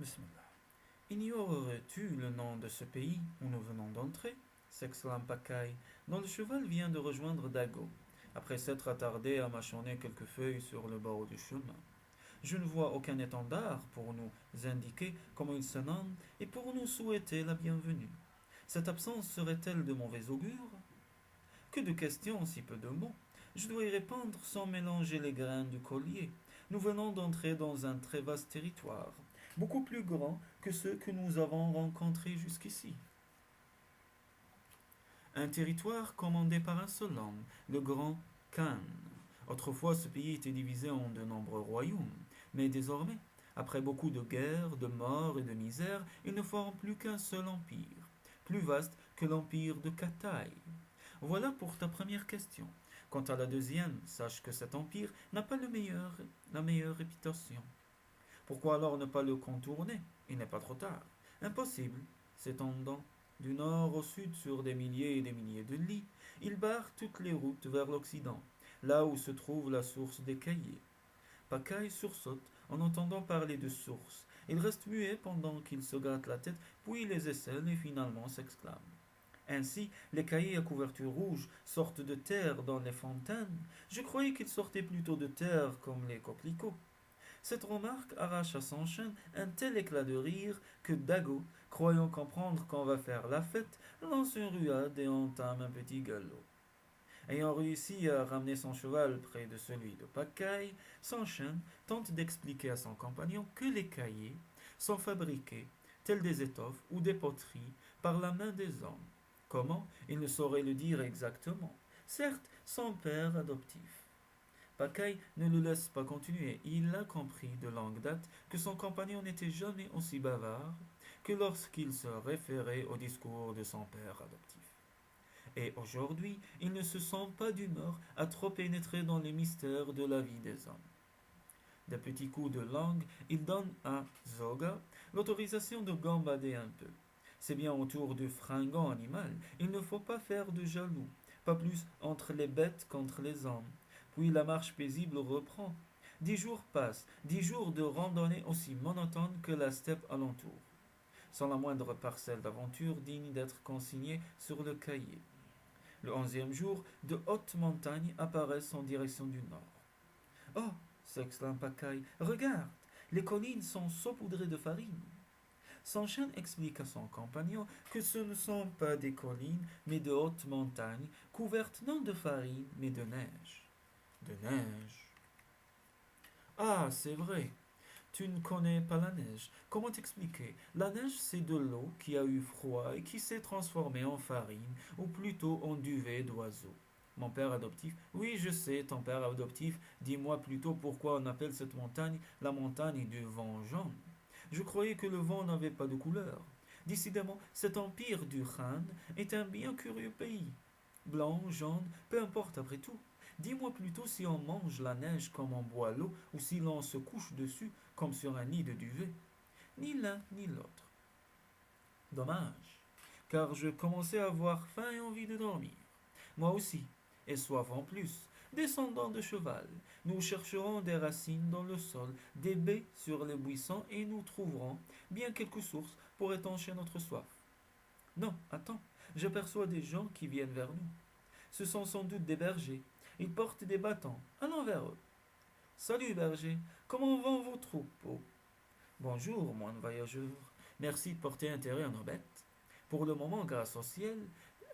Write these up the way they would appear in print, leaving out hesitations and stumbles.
Bismillah. Ignorerais-tu le nom de ce pays où nous venons d'entrer s'exclame Pacaille, dont le cheval vient de rejoindre Dago, après s'être attardé à mâchonner quelques feuilles sur le bord du chemin. Je ne vois aucun étendard pour nous indiquer comment il se nomme et pour nous souhaiter la bienvenue. Cette absence serait-elle de mauvais augure? Que de questions, si peu de mots. Je dois y répondre sans mélanger les grains du collier. Nous venons d'entrer dans un très vaste territoire, beaucoup plus grand que ceux que nous avons rencontrés jusqu'ici. Un territoire commandé par un seul homme, le grand Khan. Autrefois, ce pays était divisé en de nombreux royaumes, mais désormais, après beaucoup de guerres, de morts et de misères, il ne forme plus qu'un seul empire, plus vaste que l'empire de Kataï. Voilà pour ta première question. Quant à la deuxième, sache que cet empire n'a pas la meilleure réputation. Pourquoi alors ne pas le contourner? Il n'est pas trop tard. Impossible. S'étendant du nord au sud sur des milliers et des milliers de lits, il barre toutes les routes vers l'Occident, là où se trouve la source des cahiers. Pacaille sursaute en entendant parler de source. Il reste muet pendant qu'il se gratte la tête, puis les aisselle et finalement s'exclame. Ainsi, les cahiers à couverture rouge sortent de terre dans les fontaines. Je croyais qu'ils sortaient plutôt de terre comme les coquelicots. Cette remarque arrache à son chien un tel éclat de rire que Dago, croyant comprendre qu'on va faire la fête, lance une ruade et entame un petit galop. Ayant réussi à ramener son cheval près de celui de Pacaille, son chien tente d'expliquer à son compagnon que les cahiers sont fabriqués, tels des étoffes ou des poteries, par la main des hommes. Comment? Il ne saurait le dire exactement. Certes, son père adoptif. Pacaille ne le laisse pas continuer. Il a compris de longue date que son compagnon n'était jamais aussi bavard que lorsqu'il se référait au discours de son père adoptif. Et aujourd'hui, il ne se sent pas d'humeur à trop pénétrer dans les mystères de la vie des hommes. Des petits coups de langue, il donne à Zoga l'autorisation de gambader un peu. C'est bien autour du fringant animal, il ne faut pas faire de jaloux, pas plus entre les bêtes qu'entre les hommes. Puis la marche paisible reprend. 10 jours passent, 10 jours de randonnée aussi monotone que la steppe alentour, sans la moindre parcelle d'aventure digne d'être consignée sur le cahier. Le 11e jour, de hautes montagnes apparaissent en direction du nord. Oh! S'exclame Pacaille. Regarde! Les collines sont saupoudrées de farine. Son chien explique à son compagnon que ce ne sont pas des collines, mais de hautes montagnes, couvertes non de farine, mais de neige. De neige. Ah, c'est vrai. Tu ne connais pas la neige. Comment t'expliquer? La neige, c'est de l'eau qui a eu froid et qui s'est transformée en farine, ou plutôt en duvet d'oiseau. Mon père adoptif. Oui, je sais, ton père adoptif. Dis-moi plutôt pourquoi on appelle cette montagne la montagne du vent jaune. Je croyais que le vent n'avait pas de couleur. Décidément, cet empire du Khan est un bien curieux pays. Blanc, jaune, peu importe après tout. Dis-moi plutôt si on mange la neige comme on boit l'eau ou si l'on se couche dessus comme sur un nid de duvet. Ni l'un ni l'autre. Dommage, car je commençais à avoir faim et envie de dormir. Moi aussi, et soif en plus. Descendant de cheval, nous chercherons des racines dans le sol, des baies sur les buissons et nous trouverons bien quelques sources pour étancher notre soif. Non, attends, j'aperçois des gens qui viennent vers nous. Ce sont sans doute des bergers. Ils portent des bâtons. Allons vers eux. Salut berger, comment vont vos troupeaux? Bonjour, moine voyageur. Merci de porter intérêt à nos bêtes. Pour le moment, grâce au ciel,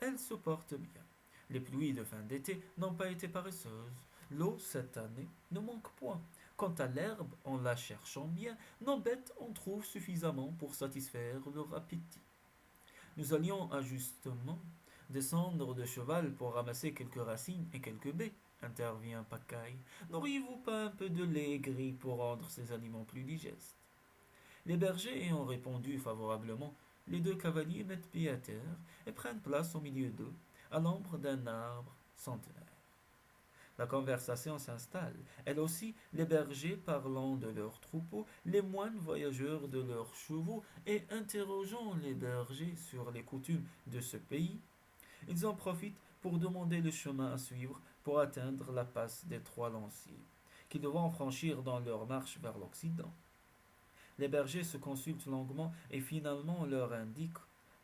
elles se portent bien. Les pluies de fin d'été n'ont pas été paresseuses. L'eau, cette année, ne manque point. Quant à l'herbe, en la cherchant bien, nos bêtes en trouvent suffisamment pour satisfaire leur appétit. Nous allions justement descendre de cheval pour ramasser quelques racines et quelques baies, intervient Pacaille. N'auriez-vous pas un peu de lait gris pour rendre ces aliments plus digestes? Les bergers ayant répondu favorablement, les deux cavaliers mettent pied à terre et prennent place au milieu d'eux, à l'ombre d'un arbre centenaire. La conversation s'installe. Elle aussi, les bergers parlant de leurs troupeaux, les moines voyageurs de leurs chevaux et interrogeant les bergers sur les coutumes de ce pays, ils en profitent pour demander le chemin à suivre pour atteindre la passe des Trois Lanciers, qu'ils devront franchir dans leur marche vers l'Occident. Les bergers se consultent longuement et finalement leur indiquent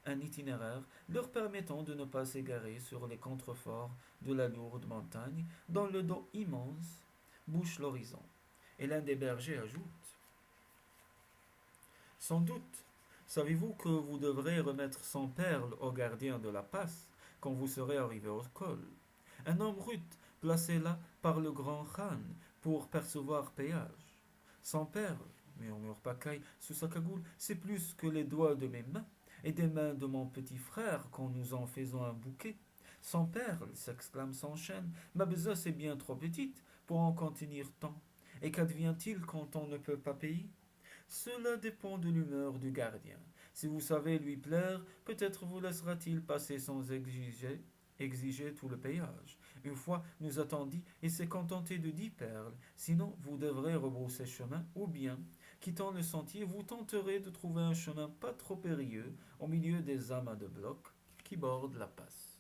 un itinéraire leur permettant de ne pas s'égarer sur les contreforts de la lourde montagne dont le dos immense bouche l'horizon. Et l'un des bergers ajoute: Sans doute, savez-vous que vous devrez remettre 100 perles au gardien de la passe quand vous serez arrivé au col? Un homme rude placé là par le grand Khan pour percevoir péage. 100 perles, murmure Pacaille sous sa cagoule, c'est plus que les doigts de mes mains et des mains de mon petit frère quand nous en faisons un bouquet. 100 perles, s'exclame Sanchen, ma besace est bien trop petite pour en contenir tant. Et qu'advient-il quand on ne peut pas payer? Cela dépend de l'humeur du gardien. Si vous savez lui plaire, peut-être vous laissera-t-il passer sans exiger tout le payage. Une fois nous a-t-on dit, il s'est contenté de 10 perles, sinon vous devrez rebrousser chemin, ou bien, quittant le sentier, vous tenterez de trouver un chemin pas trop périlleux au milieu des amas de blocs qui bordent la passe.